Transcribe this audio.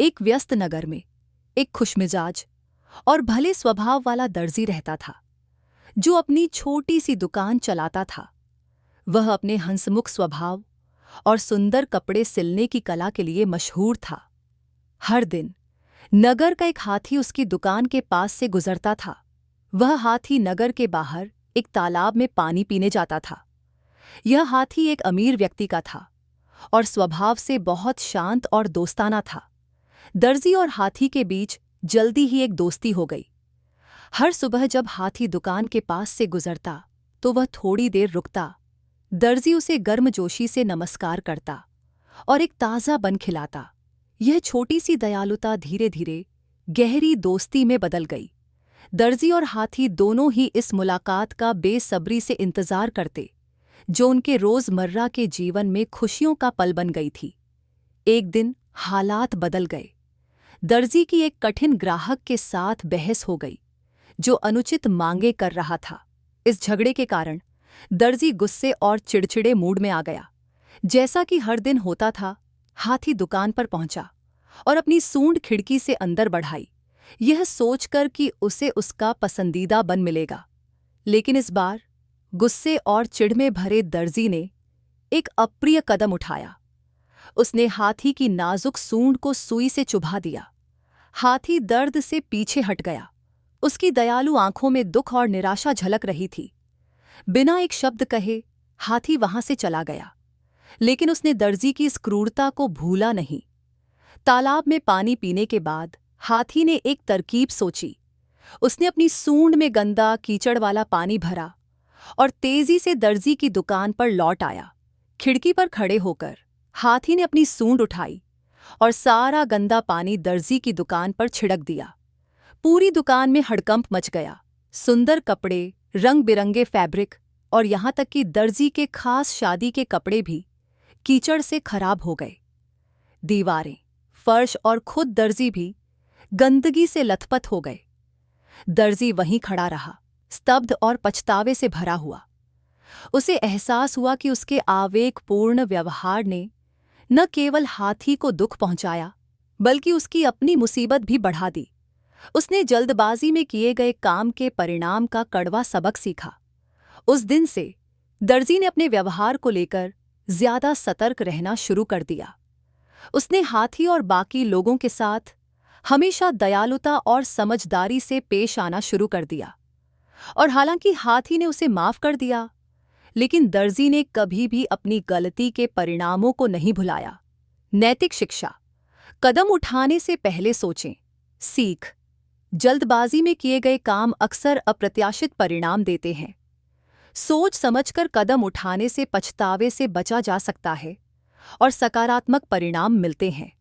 एक व्यस्त नगर में एक खुशमिजाज और भले स्वभाव वाला दर्जी रहता था, जो अपनी छोटी सी दुकान चलाता था। वह अपने हंसमुख स्वभाव और सुंदर कपड़े सिलने की कला के लिए मशहूर था। हर दिन नगर का एक हाथी उसकी दुकान के पास से गुजरता था। वह हाथी नगर के बाहर एक तालाब में पानी पीने जाता था। यह हाथी एक अमीर व्यक्ति का था और स्वभाव से बहुत शांत और दोस्ताना था। दर्जी और हाथी के बीच जल्दी ही एक दोस्ती हो गई। हर सुबह जब हाथी दुकान के पास से गुजरता तो वह थोड़ी देर रुकता। दर्जी उसे गर्मजोशी से नमस्कार करता और एक ताज़ा बन खिलाता। यह छोटी सी दयालुता धीरे धीरे गहरी दोस्ती में बदल गई। दर्जी और हाथी दोनों ही इस मुलाकात का बेसब्री से इंतजार करते, जो उनके रोजमर्रा के जीवन में खुशियों का पल बन गई थी। एक दिन हालात बदल गए। दर्जी की एक कठिन ग्राहक के साथ बहस हो गई, जो अनुचित मांगे कर रहा था। इस झगड़े के कारण दर्जी गुस्से और चिड़चिड़े मूड में आ गया। जैसा कि हर दिन होता था, हाथी दुकान पर पहुंचा और अपनी सूंड खिड़की से अंदर बढ़ाई, यह सोचकर कि उसे उसका पसंदीदा बन मिलेगा। लेकिन इस बार गुस्से और चिढ़ में भरे दर्जी ने एक अप्रिय कदम उठाया। उसने हाथी की नाजुक सूंड को सुई से चुभा दिया। हाथी दर्द से पीछे हट गया। उसकी दयालु आंखों में दुख और निराशा झलक रही थी। बिना एक शब्द कहे हाथी वहां से चला गया, लेकिन उसने दर्जी की इस क्रूरता को भूला नहीं। तालाब में पानी पीने के बाद हाथी ने एक तरकीब सोची। उसने अपनी सूंड में गंदा कीचड़ वाला पानी भरा और तेजी से दर्जी की दुकान पर लौट आया। खिड़की पर खड़े होकर हाथी ने अपनी सूंड उठाई और सारा गंदा पानी दर्जी की दुकान पर छिड़क दिया। पूरी दुकान में हड़कंप मच गया। सुंदर कपड़े, रंग बिरंगे फैब्रिक और यहाँ तक कि दर्जी के खास शादी के कपड़े भी कीचड़ से खराब हो गए। दीवारें, फर्श और खुद दर्जी भी गंदगी से लथपथ हो गए। दर्जी वहीं खड़ा रहा, स्तब्ध और पछतावे से भरा हुआ। उसे एहसास हुआ कि उसके आवेगपूर्ण व्यवहार ने न केवल हाथी को दुख पहुंचाया, बल्कि उसकी अपनी मुसीबत भी बढ़ा दी। उसने जल्दबाजी में किए गए काम के परिणाम का कड़वा सबक सीखा। उस दिन से दर्जी ने अपने व्यवहार को लेकर ज्यादा सतर्क रहना शुरू कर दिया। उसने हाथी और बाकी लोगों के साथ हमेशा दयालुता और समझदारी से पेश आना शुरू कर दिया। और हालांकि हाथी ने उसे माफ कर दिया, लेकिन दर्जी ने कभी भी अपनी गलती के परिणामों को नहीं भुलाया। नैतिक शिक्षा: कदम उठाने से पहले सोचें। सीख: जल्दबाजी में किए गए काम अक्सर अप्रत्याशित परिणाम देते हैं। सोच समझकर कदम उठाने से पछतावे से बचा जा सकता है और सकारात्मक परिणाम मिलते हैं।